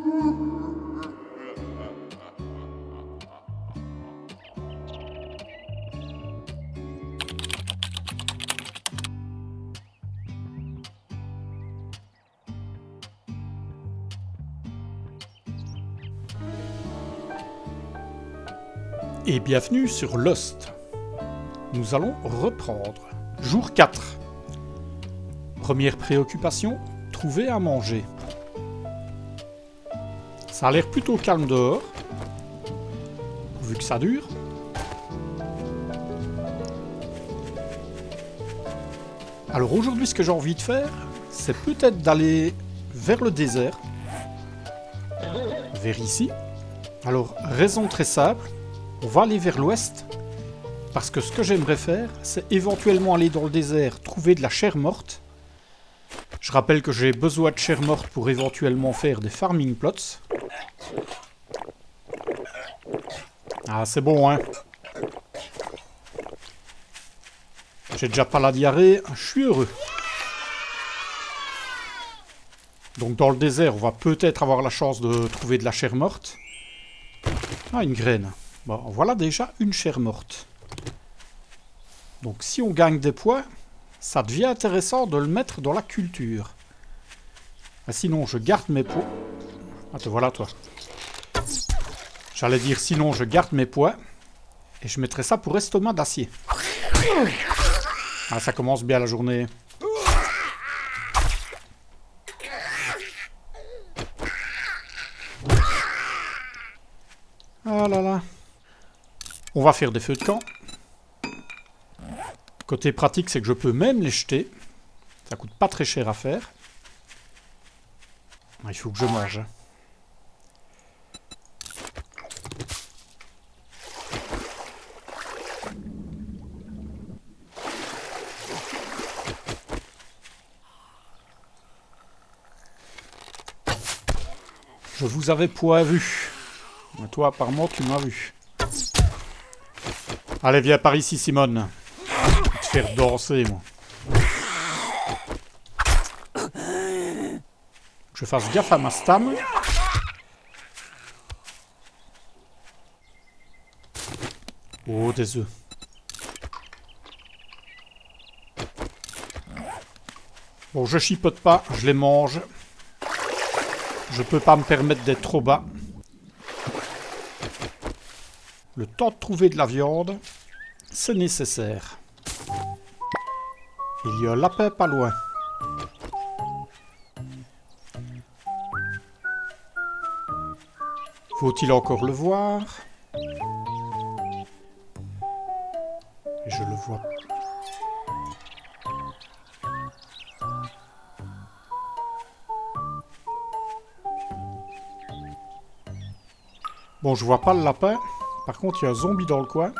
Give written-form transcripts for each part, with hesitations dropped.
Et bienvenue sur Lost. Nous allons reprendre. Jour 4. Première préoccupation, trouver à manger. Ça a l'air plutôt calme dehors, vu que ça dure. Alors aujourd'hui, ce que j'ai envie de faire, c'est peut-être d'aller vers le désert. Vers ici. Alors, raison très simple. On va aller vers l'ouest, parce que ce que j'aimerais faire, c'est éventuellement aller dans le désert, trouver de la chair morte. Je rappelle que j'ai besoin de chair morte pour éventuellement faire des farming plots. Ah, c'est bon, hein. J'ai déjà pas la diarrhée, je suis heureux. Donc dans le désert, on va peut-être avoir la chance de trouver de la chair morte. Ah, une graine. Bon, voilà déjà une chair morte. Donc si on gagne des points, ça devient intéressant de le mettre dans la culture. Ah, sinon, je garde mes points. Ah, te voilà, toi. J'allais dire sinon, je garde mes points. Et je mettrai ça pour estomac d'acier. Ah, ça commence bien la journée. Ah là là. On va faire des feux de camp. Côté pratique, c'est que je peux même les jeter. Ça coûte pas très cher à faire. Il faut que je mange. Je vous avais point vu. Mais toi, apparemment, tu m'as vu. Allez, viens par ici, Simone. Je vais te faire danser, moi. Je fasse gaffe à ma stam. Oh, des œufs. Bon, je chipote pas, je les mange. Je peux pas me permettre d'être trop bas. Le temps de trouver de la viande, c'est nécessaire. Il y a un lapin pas loin. Faut-il encore le voir? Je le vois. Bon, je vois pas le lapin. Par contre, il y a un zombie dans le coin.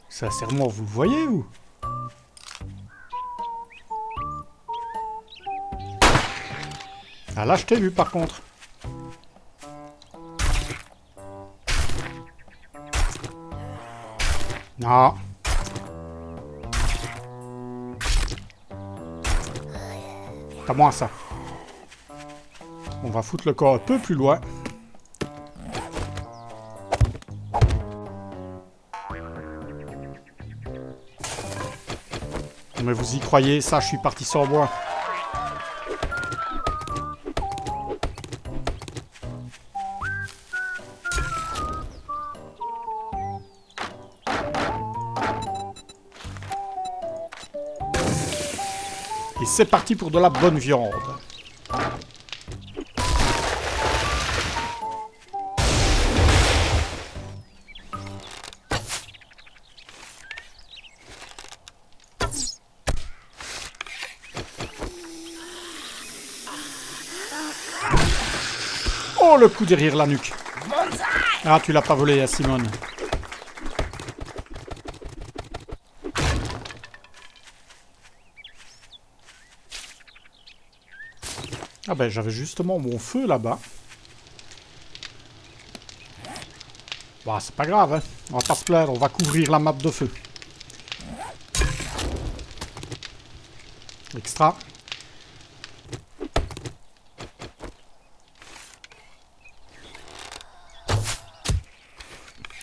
Sincèrement, vous le voyez, vous? Ah là, je t'ai vu, par contre. Non. T'as moins ça. On va foutre le corps un peu plus loin. Mais vous y croyez, ça, je suis parti sans bois. Et c'est parti pour de la bonne viande. Oh, le coup derrière la nuque. Ah, tu l'as pas volé à Simone. Ah ben, j'avais justement mon feu là-bas. Bah, c'est pas grave, hein. On va pas se plaindre, on va couvrir la map de feu. Extra.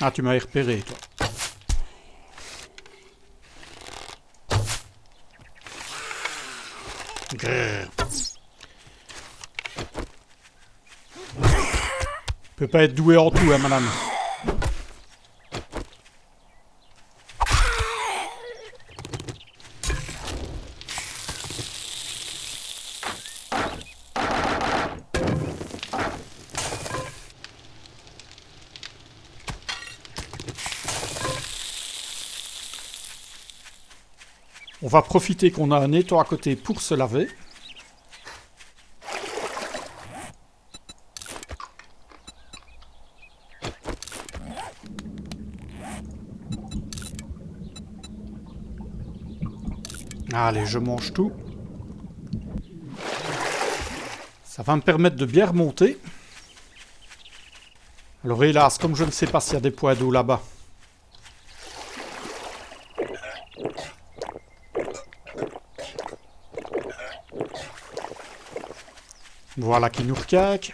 Ah, tu m'as repéré, toi. Grrr. Peut pas être doué en tout, hein, madame. On va profiter qu'on a un étang à côté pour se laver. Allez, je mange tout. Ça va me permettre de bien remonter. Alors hélas, comme je ne sais pas s'il y a des points d'eau là-bas. Voilà qui nous recaque.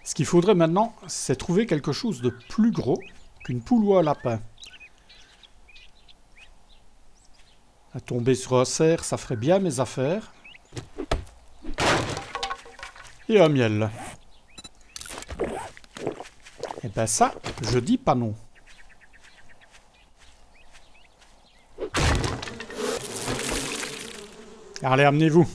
Ce qu'il faudrait maintenant, c'est trouver quelque chose de plus gros qu'une poule ou un lapin. À tomber sur un cerf, ça ferait bien mes affaires. Et un miel. Et ben ça, je dis pas non. Allez, amenez-vous.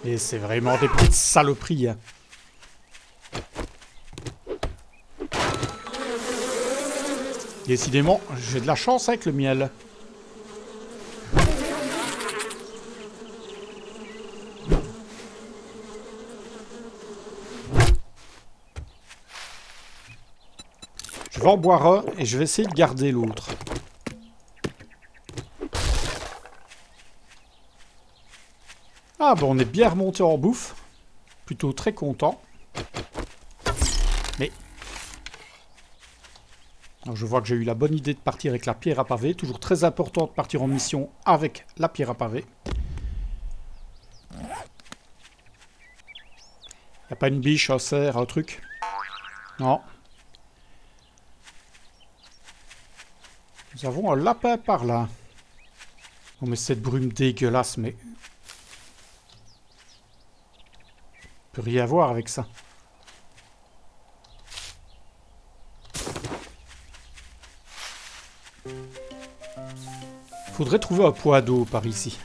Et c'est vraiment des petites saloperies. Hein. Décidément, j'ai de la chance avec le miel. Je vais en boire un et je vais essayer de garder l'autre. Ah bon, on est bien remonté en bouffe. Plutôt très content. Mais... alors je vois que j'ai eu la bonne idée de partir avec la pierre à pavé. Toujours très important de partir en mission avec la pierre à pavé. Y a pas une biche, un cerf, un truc? Non. Nous avons un lapin par là. Oh mais cette brume dégueulasse, mais... on peut rien voir avec ça. Faudrait trouver un point d'eau par ici.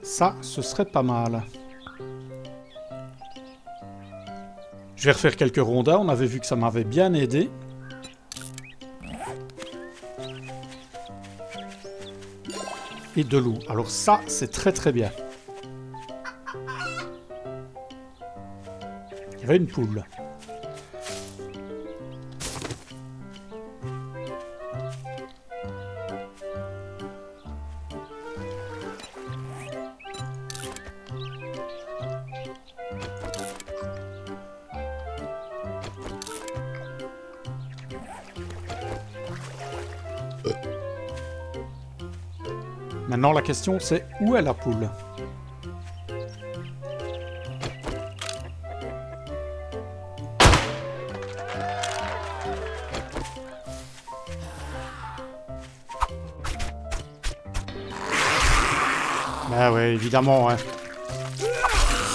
Ça, ce serait pas mal. Je vais refaire quelques rondins. On avait vu que ça m'avait bien aidé. Et de l'eau. Alors ça, c'est très très bien. Il y avait une poule. Maintenant, la question, c'est où est la poule? Ben ouais, évidemment, hein.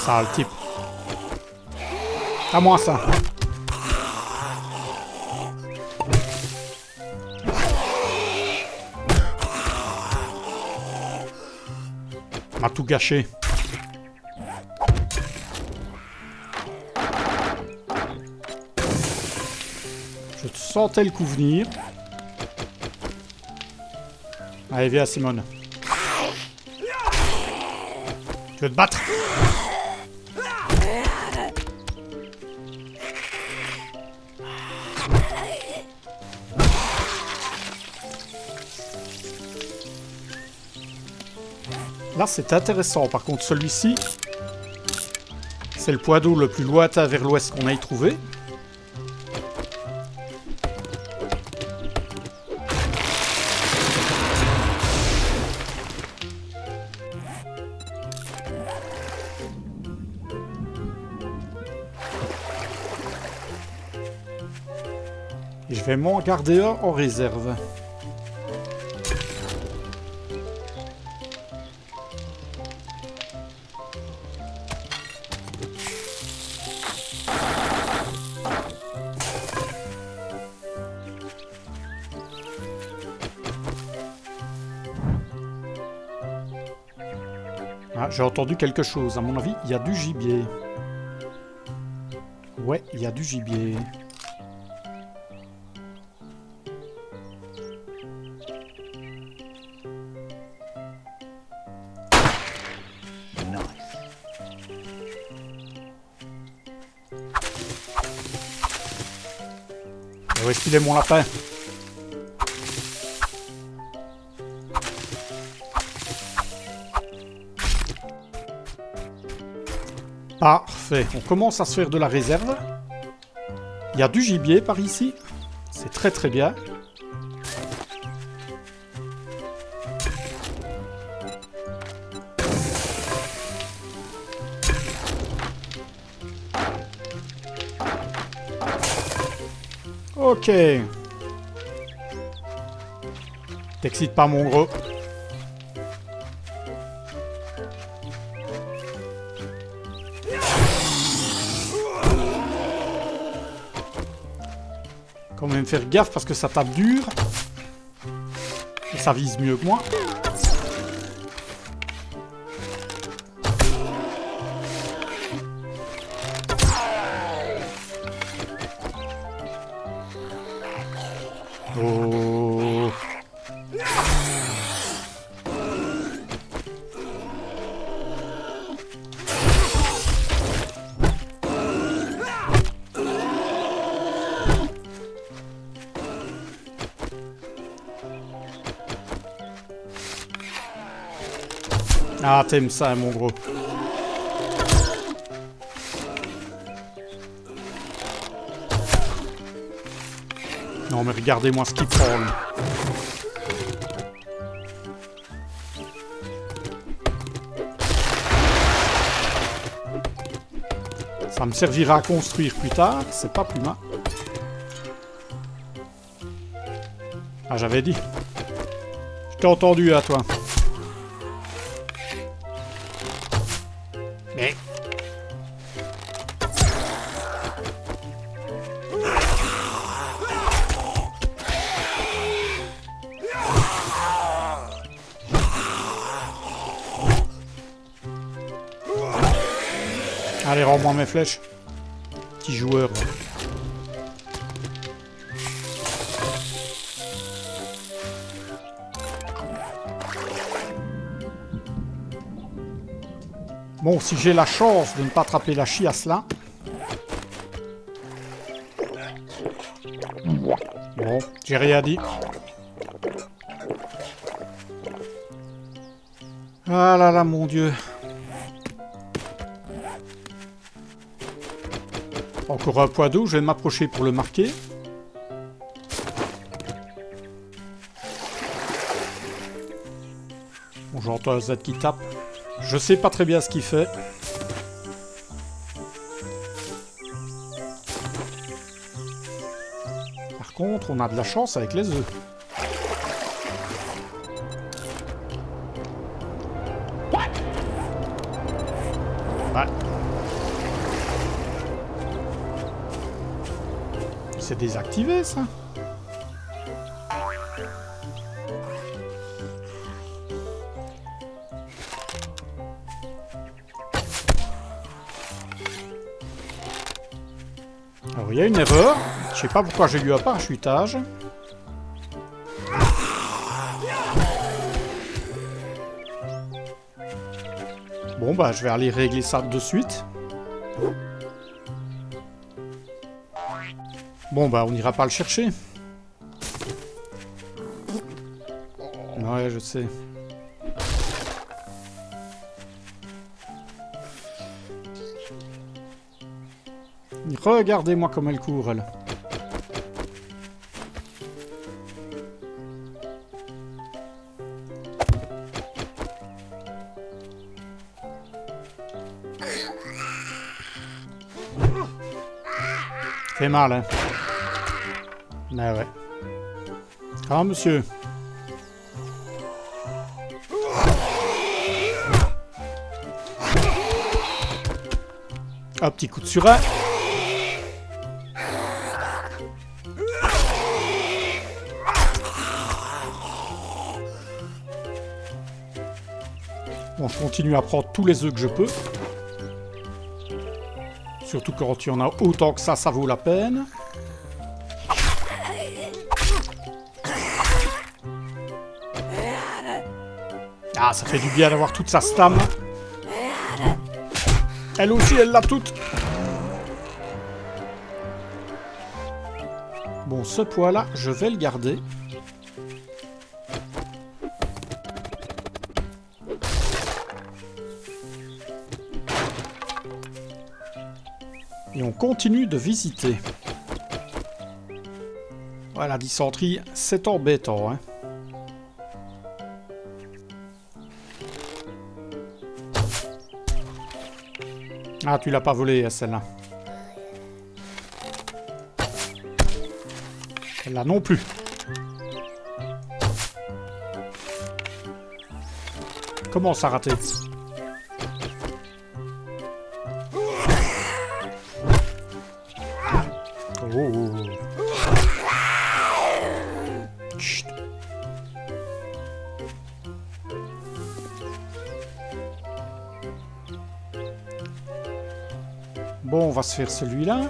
Ça, le type. À moi, ça. M'a tout gâché. Je sentais le coup venir. Allez, viens, Simone. Tu veux te battre? Là, c'est intéressant. Par contre, celui-ci, c'est le point d'eau le plus lointain vers l'ouest qu'on aille trouver. Et je vais m'en garder un en réserve. Ah, j'ai entendu quelque chose. À mon avis, il y a du gibier. Ouais, il y a du gibier. Où est-ce qu'il est, mon lapin? Parfait. On commence à se faire de la réserve. Il y a du gibier par ici. C'est très très bien. Ok. T'excites pas, mon gros. Quand même faire gaffe parce que ça tape dur. Et ça vise mieux que moi. Oh. Ah, t'aimes ça, hein, mon gros. Non, mais regardez-moi ce qu'il prend, lui. Ça me servira à construire plus tard, c'est pas plus mal. Ah, j'avais dit. Je t'ai entendu, à toi. Mais... Allez, rends-moi mes flèches. Petit joueur. Là. Bon, si j'ai la chance de ne pas attraper la chiasse là. Bon, j'ai rien dit. Ah là là, mon Dieu. Encore un point d'eau, je vais m'approcher pour le marquer. Bon, j'entends un Z qui tape. Je sais pas très bien ce qu'il fait. Par contre, on a de la chance avec les œufs. Ouais. C'est désactivé, ça. Alors, il y a une erreur. Je sais pas pourquoi j'ai eu un parachutage. Bon, bah, je vais aller régler ça de suite. Bon, bah, on n'ira pas le chercher. Ouais, je sais. Regardez-moi comme elle court, elle. Fait mal, hein. Mais ouais. Ah, monsieur. Un petit coup de surin. Bon, je continue à prendre tous les œufs que je peux. Surtout quand il y en a autant que ça vaut la peine. Ah, ça fait du bien d'avoir toute sa stam. Elle aussi, elle l'a toute. Bon, ce poids-là, je vais le garder. Et on continue de visiter. Voilà, la dysenterie, c'est embêtant, hein. Ah, tu l'as pas volée, celle-là. Celle-là non plus. Comment ça a raté? Oh. Chut. Bon, on va se faire celui-là.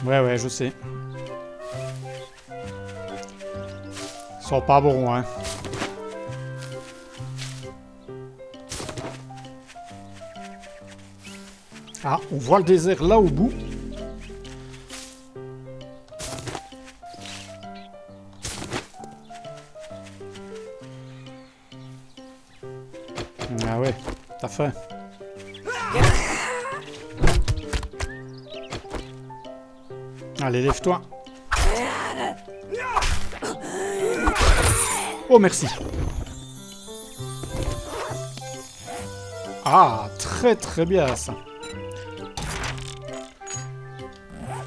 Ouais, je sais. Ils sont pas bons, hein. Ah, on voit le désert là au bout. Ah ouais, t'as faim. Allez, lève-toi. Oh, merci. Ah, très bien, ça.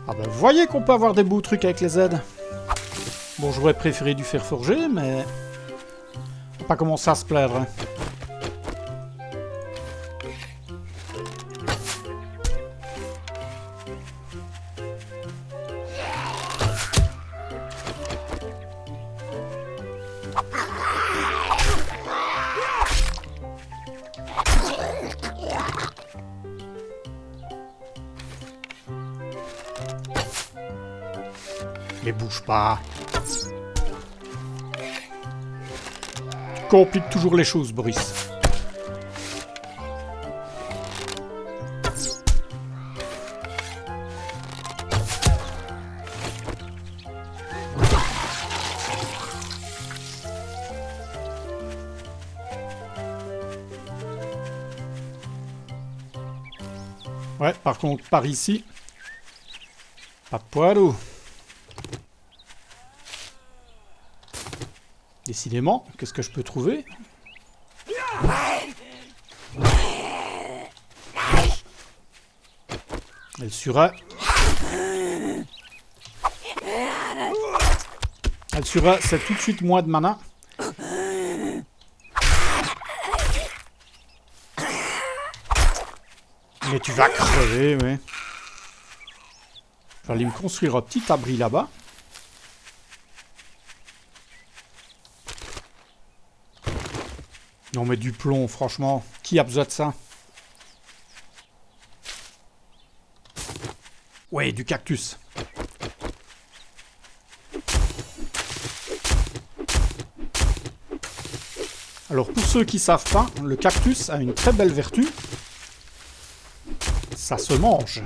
Ah ben, vous voyez qu'on peut avoir des beaux trucs avec les aides. Bon, j'aurais préféré du fer forgé, mais... on va pas commencer à se plaindre, hein. Mais bouge pas. Complique toujours les choses, Boris. Ouais, par contre, par ici, pas de poireaux. Décidément, qu'est-ce que je peux trouver? Elle sura. Elle sura, c'est tout de suite moins de mana. Mais tu vas crever, ouais. Je vais aller me construire un petit abri là-bas. Non mais du plomb, franchement, qui a besoin de ça? Ouais, du cactus. Alors pour ceux qui savent pas, le cactus a une très belle vertu. Ça se mange.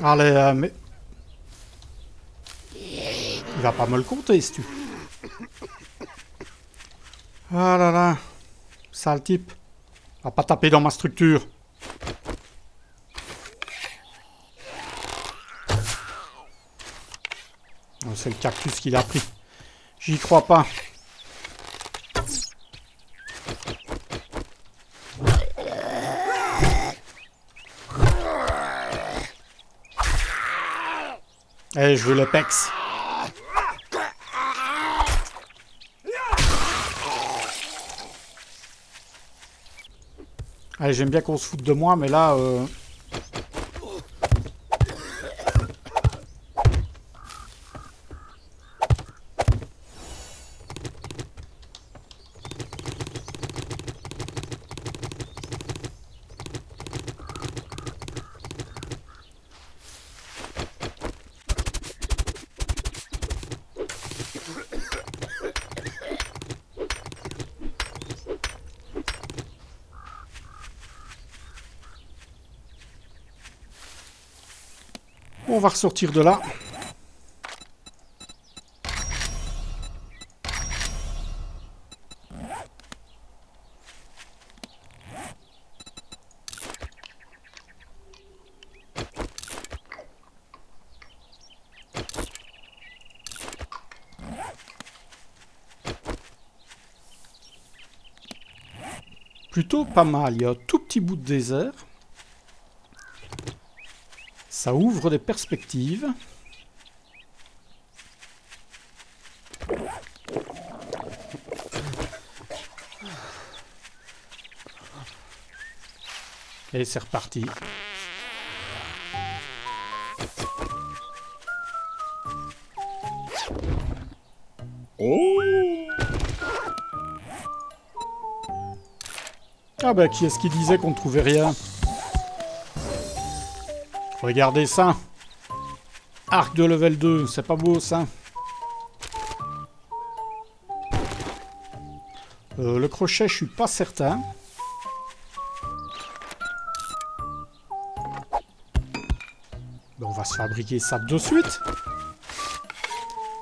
Allez, mais... Il va pas me le compter, si tu... Ah là là. Sale type. Va pas taper dans ma structure. Oh, c'est le cactus qu'il a pris. J'y crois pas. Eh, je veux le pex. Allez, j'aime bien qu'on se foute de moi, mais là... On va ressortir de là. Plutôt pas mal. Il y a un tout petit bout de désert. Ça ouvre des perspectives. Et c'est reparti. Oh! Ah bah qui est-ce qui disait qu'on ne trouvait rien? Regardez ça. Arc de level 2, c'est pas beau ça. Le crochet, je suis pas certain. Ben, on va se fabriquer ça de suite.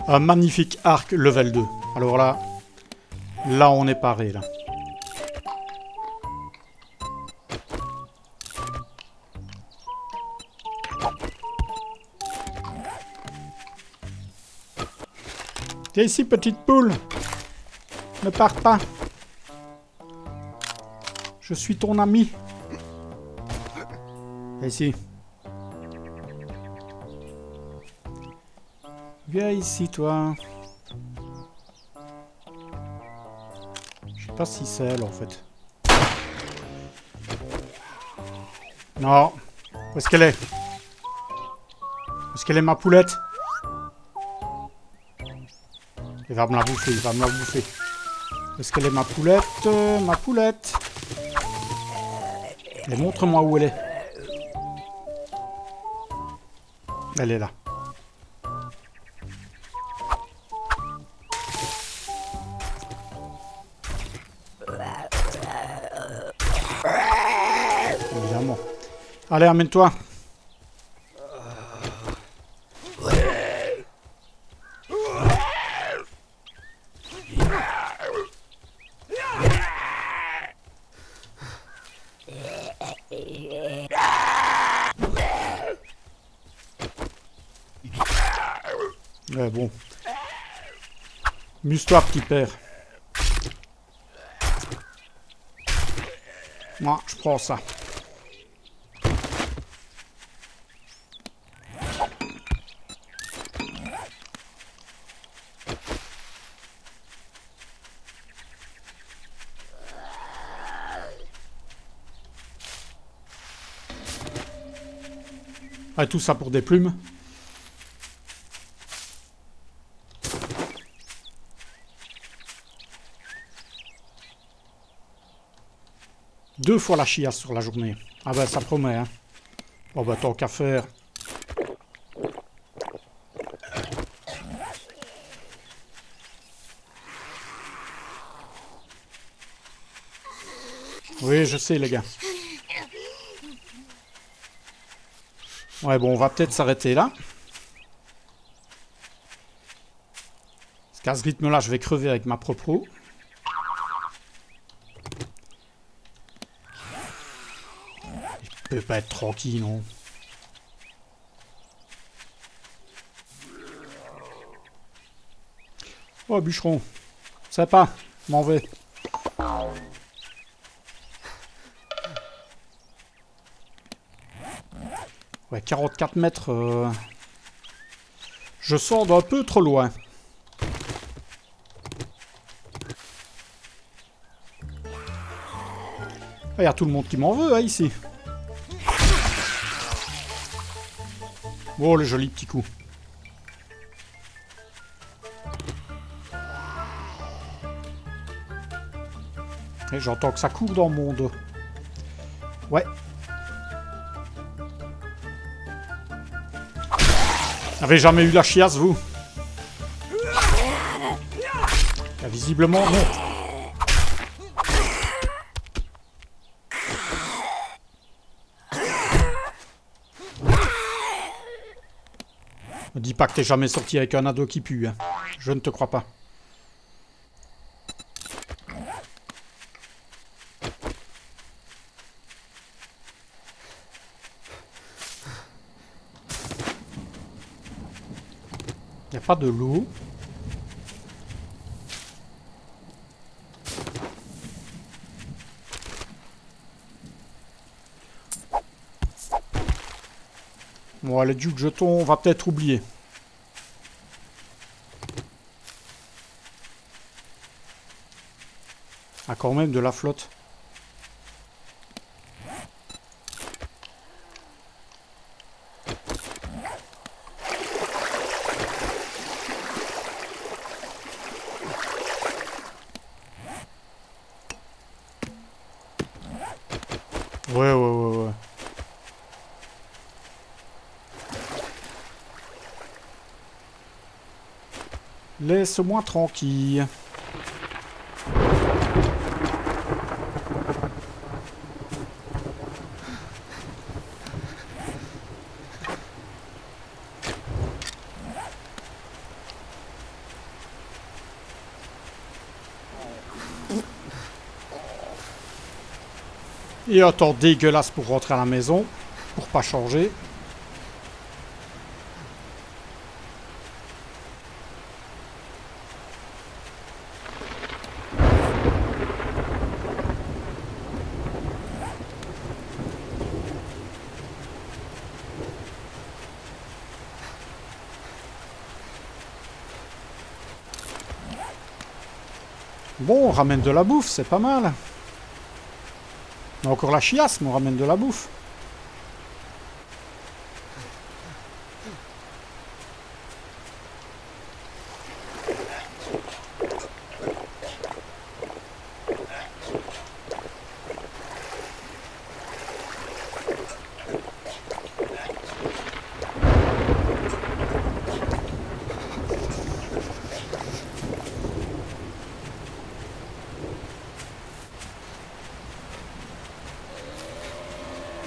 Un magnifique arc level 2. Alors là, on est paré là. Viens ici, petite poule. Ne pars pas. Je suis ton ami. Viens ici. Viens ici, toi. Je sais pas si c'est elle, en fait. Non. Où est-ce qu'elle est? Où est-ce qu'elle est, ma poulette? Il va me la bouffer, il va me la bouffer. Où est-ce qu'elle est, ma poulette? Ma poulette. Et montre-moi où elle est. Elle est là. Évidemment. Allez, amène-toi. Ouais, bon. Muse-toi, petit père. Moi, je prends ça. Ah, tout ça pour des plumes. Deux fois la chiasse sur la journée. Ah ben ça promet, hein. Bon ben tant qu'à faire. Oui, je sais, les gars. Ouais, bon, on va peut-être s'arrêter là. Parce qu'à ce rythme-là, je vais crever avec ma propre eau. Je peux pas être tranquille, non. Oh, bûcheron. Sympa. M'en vais. Ouais, 44 mètres. Je sors d'un peu trop loin. Il y a tout le monde qui m'en veut, hein, ici. Oh, le joli petit coup. Et j'entends que ça court dans mon dos. Ouais. Avez jamais eu la chiasse, vous? Là, visiblement, non. Me dis pas que t'es jamais sorti avec un ado qui pue, hein. Je ne te crois pas. Il n'y a pas de loup. Bon, les ducs jetons, on va peut-être oublier. Ah, quand même de la flotte. Ouais. Laisse-moi tranquille. Et un temps dégueulasse pour rentrer à la maison. Pour pas changer. Bon, on ramène de la bouffe, c'est pas mal. On a encore la chiasse, mais on ramène de la bouffe.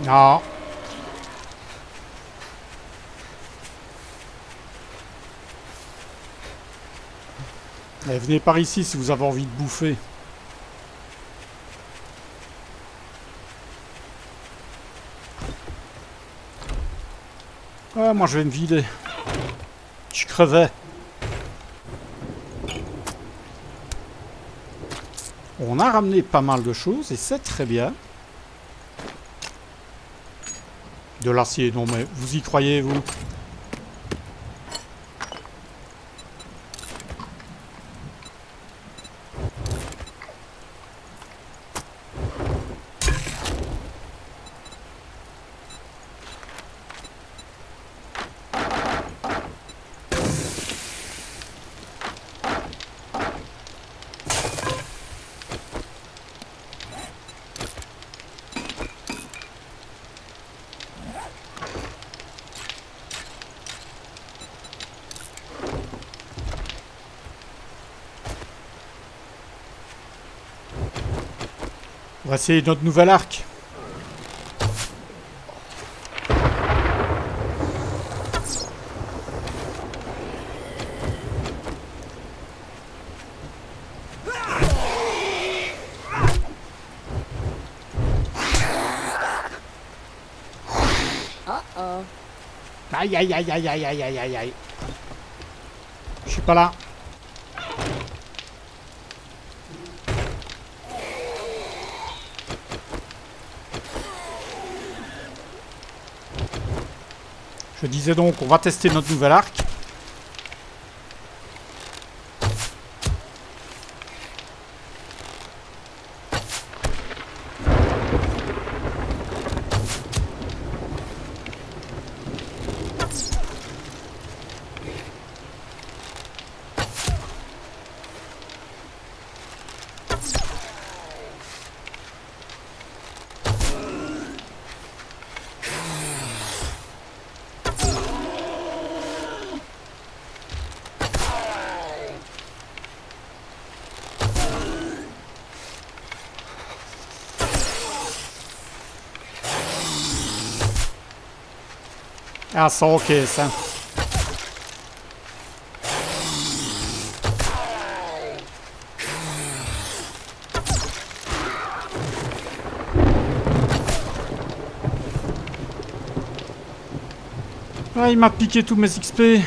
Non. Allez, venez par ici si vous avez envie de bouffer. Ah, moi je vais me vider. Je crevais. On a ramené pas mal de choses et c'est très bien. De l'acier, non mais vous y croyez, vous? On va essayer notre nouvel arc. Aïe, aïe, aïe, aïe, aïe, aïe, aïe, aïe, aïe. Je suis pas là. Je disais donc, on va tester notre nouvel arc. Ah, ça ok, ça. Ah, il m'a piqué tous mes XP.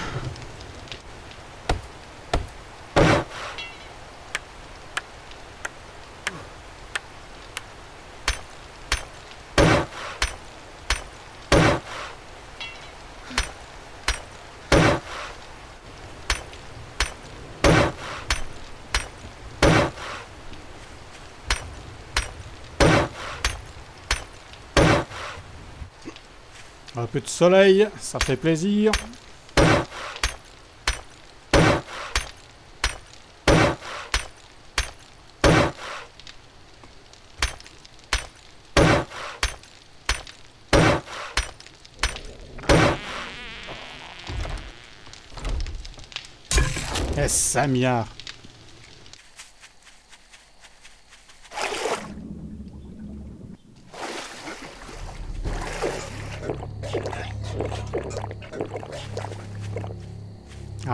Un peu de soleil, ça fait plaisir. Eh, Samia.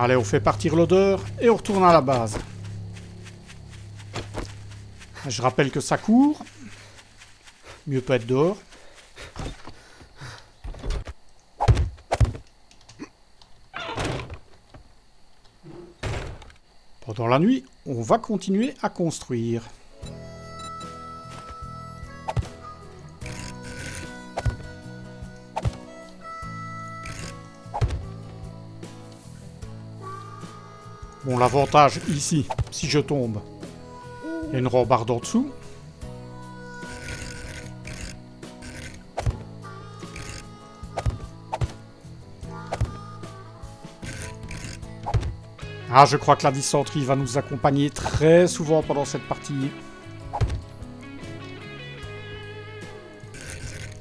Allez, on fait partir l'odeur et on retourne à la base. Je rappelle que ça court. Mieux peut être dehors. Pendant la nuit, on va continuer à construire. Bon, l'avantage ici, si je tombe, il y a une rambarde en dessous. Ah, je crois que la dysenterie va nous accompagner très souvent pendant cette partie.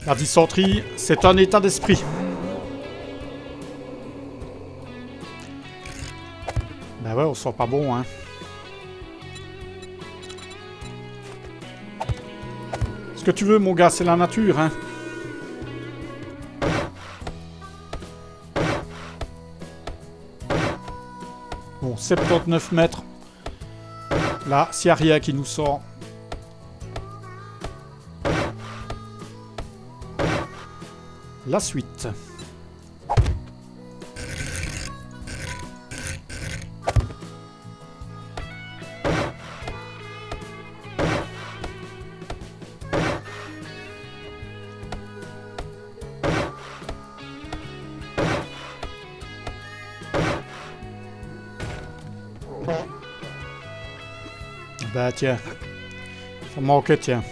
La dysenterie, c'est un état d'esprit. Ben ouais, on sent pas bon, hein. Ce que tu veux, mon gars, c'est la nature, hein. Bon, 79 mètres. Là, s'il n'y a rien qui nous sort. La suite. Bah tiens, ça manquait, tiens.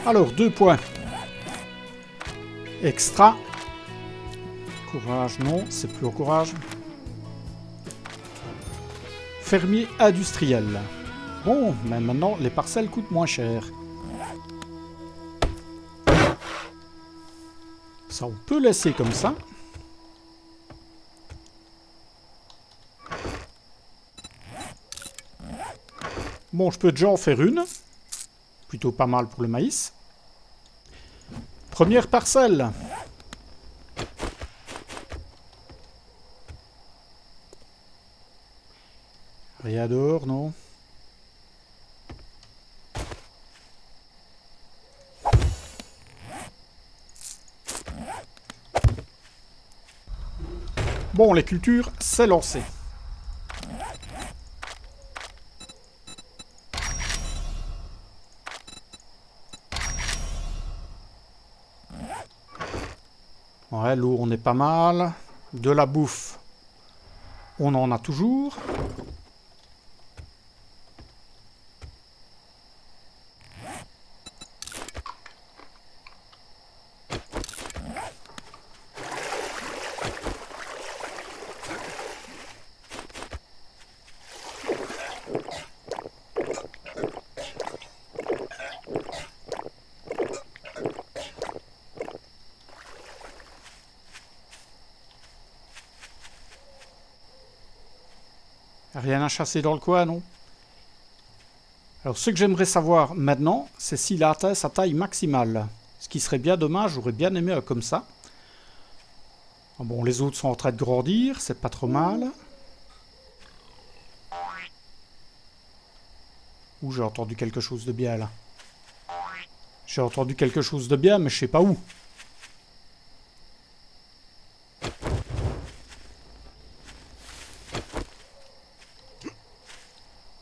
Alors, 2 points. Extra. Courage, non, c'est plus au courage. Fermier industriel. Bon, mais maintenant, les parcelles coûtent moins cher. Ça, on peut laisser comme ça. Bon, je peux déjà en faire une. Plutôt pas mal pour le maïs. Première parcelle. Rien dehors, non? Bon, les cultures, c'est lancé. Ouais, l'eau, on est pas mal. De la bouffe, on en a toujours. Rien à chasser dans le coin, non? Alors, ce que j'aimerais savoir maintenant, c'est s'il a atteint sa taille maximale. Ce qui serait bien dommage, j'aurais bien aimé un comme ça. Ah bon, les autres sont en train de grandir, c'est pas trop mal. Ouh, j'ai entendu quelque chose de bien, là. J'ai entendu quelque chose de bien, mais je sais pas où.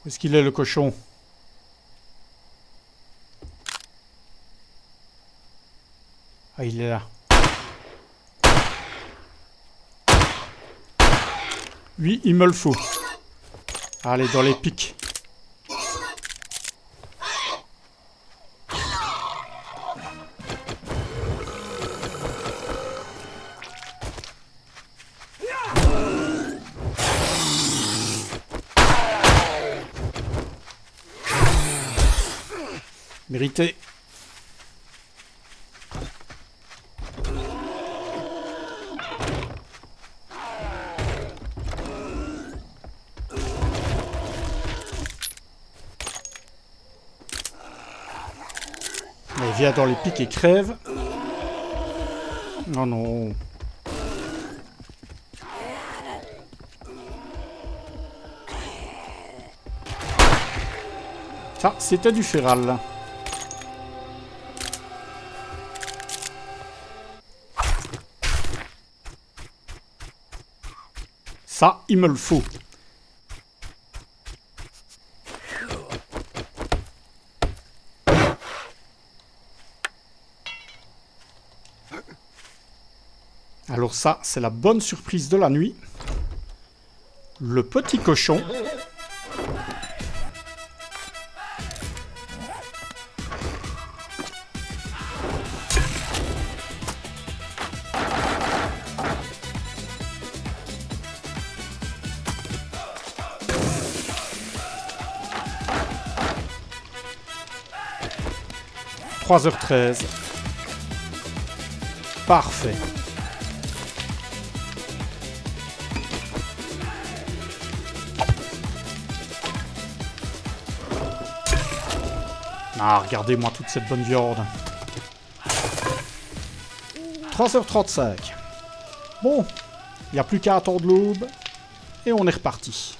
Où est-ce qu'il est, le cochon? Ah, il est là. Oui, il me le faut. Allez, dans les pics. Mérité. Allez, viens dans les pics et crève. Non, non. Ça, c'était du féral. Ça, il me le faut. Alors ça, c'est la bonne surprise de la nuit. Le petit cochon. « 3h13. Parfait. Ah, regardez-moi toute cette bonne viande. 3h35. Bon, il n'y a plus qu'à attendre l'aube. Et on est reparti.